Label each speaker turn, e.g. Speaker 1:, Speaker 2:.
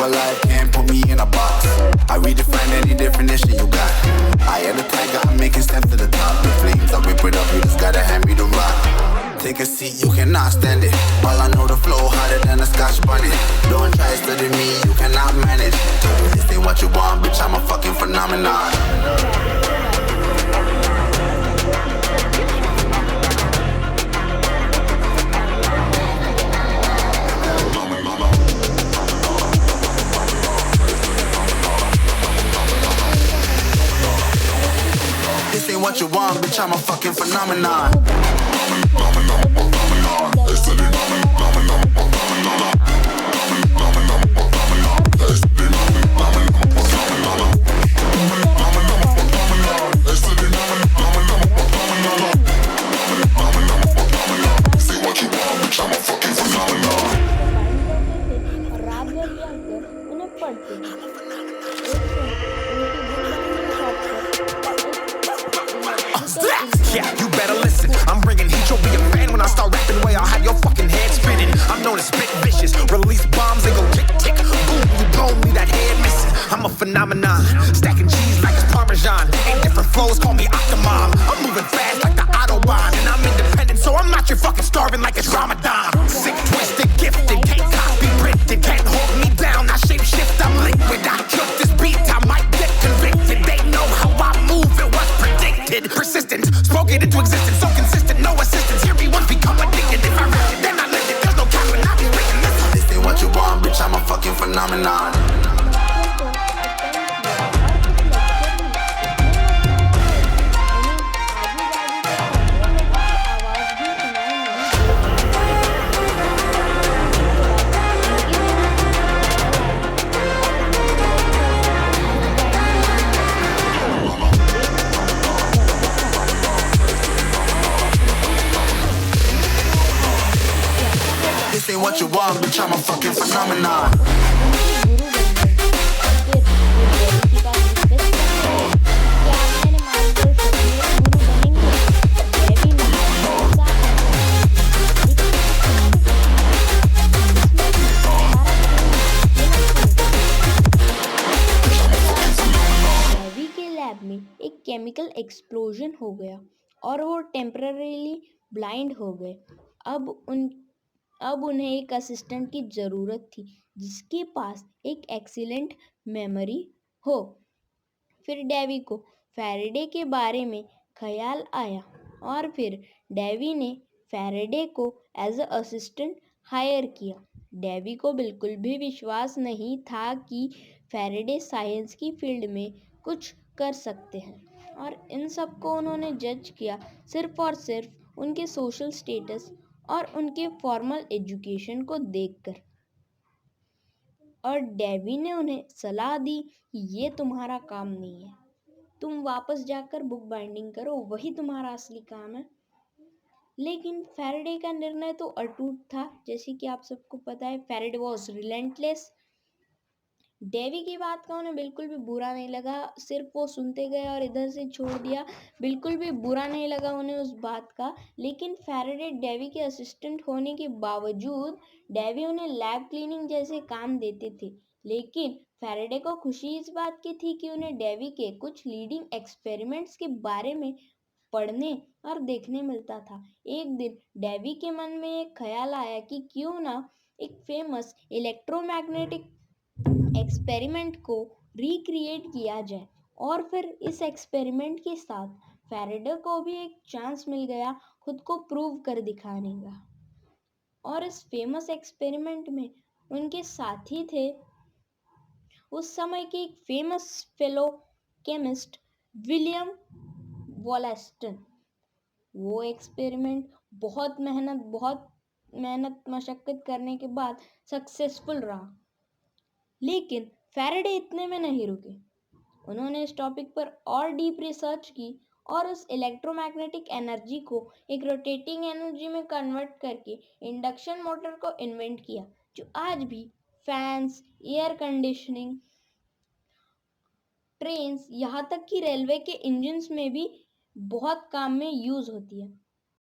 Speaker 1: alive, can't put me in a box. I redefine any definition you got. I am the tiger, I'm making steps to the top. The flames, I whip it up, you just gotta hand me the rock. Take a seat, you cannot stand it. All I know, the flow harder than a Scotch bunny. Don't try study me, you cannot manage. This ain't what you want, bitch, I'm a fucking phenomenon. This ain't what you want, bitch, I'm a fucking phenomenon.
Speaker 2: Yeah, you better listen. I'm bringing heat, you'll be a fan when I start rapping. Way I'll have your fucking head spinning. I'm known as spit vicious, release bombs and go tick tick boom. You blow me that head missing. I'm a phenomenon, stacking cheese like it's Parmesan. 8 different flows, call me Octomom. I'm moving fast like the Autobahn, and I'm independent, so I'm not your fucking starving like it's Ramadan. Sick, twisted, gifted, can't copy, printed, can't hold me down. I shape shift, I'm liquid. I kill this beat, I might get convicted. They know how I move, it was predicted. Persistent, spoken into existence, so consistent, no assistance. Hear me once, become addicted. If I rip it, then I live it. There's no cap when I be written.
Speaker 1: This ain't what you want, bitch, I'm a fucking phenomenon. This ain't what you want, bitch, I'm a fucking phenomenon.
Speaker 3: Davy के lab में एक chemical explosion हो गया और वो temporarily blind हो गए। अब उन्हें एक असिस्टेंट की ज़रूरत थी जिसके पास एक एक्सीलेंट मेमोरी हो। फिर डेवी को फैराडे के बारे में ख्याल आया और फिर डेवी ने फैराडे को एज अ असिस्टेंट हायर किया। डेवी को बिल्कुल भी विश्वास नहीं था कि फैराडे साइंस की फील्ड में कुछ कर सकते हैं और इन सब को उन्होंने जज किया सिर्फ और सिर्फ उनके सोशल स्टेटस और उनके फॉर्मल एजुकेशन को देखकर। और डेवी ने उन्हें सलाह दी कि ये तुम्हारा काम नहीं है, तुम वापस जाकर बुक बाइंडिंग करो, वही तुम्हारा असली काम है। लेकिन फैराडे का निर्णय तो अटूट था। जैसे कि आप सबको पता है, फैराडे वॉज रिलेंटलेस। डेवी की बात का उन्हें बिल्कुल भी बुरा नहीं लगा, सिर्फ वो सुनते गए और इधर से छोड़ दिया। बिल्कुल भी बुरा नहीं लगा उन्हें उस बात का। लेकिन फैराडे डेवी के असिस्टेंट होने के बावजूद डेवी उन्हें लैब क्लीनिंग जैसे काम देते थे। लेकिन फैराडे को खुशी इस बात की थी कि उन्हें डेवी के कुछ लीडिंग एक्सपेरिमेंट्स के बारे में पढ़ने और देखने मिलता था। एक दिन डेवी के मन में एक ख्याल आया कि क्यों ना एक फेमस इलेक्ट्रोमैग्नेटिक एक्सपेरिमेंट को रिक्रिएट किया जाए। और फिर इस एक्सपेरिमेंट के साथ फैराडे को भी एक चांस मिल गया खुद को प्रूव कर दिखाने का। और इस फेमस एक्सपेरिमेंट में उनके साथी थे उस समय के एक फेमस फेलो केमिस्ट विलियम वॉलेस्टन। वो एक्सपेरिमेंट बहुत मेहनत मशक्कत करने के बाद सक्सेसफुल रहा। लेकिन फैराडे इतने में नहीं रुके। उन्होंने इस टॉपिक पर और डीप रिसर्च की और उस इलेक्ट्रोमैग्नेटिक एनर्जी को एक रोटेटिंग एनर्जी में कन्वर्ट करके इंडक्शन मोटर को इन्वेंट किया, जो आज भी फैंस, एयर कंडीशनिंग, ट्रेन्स, यहाँ तक कि रेलवे के इंजन्स में भी बहुत काम में यूज़ होती है।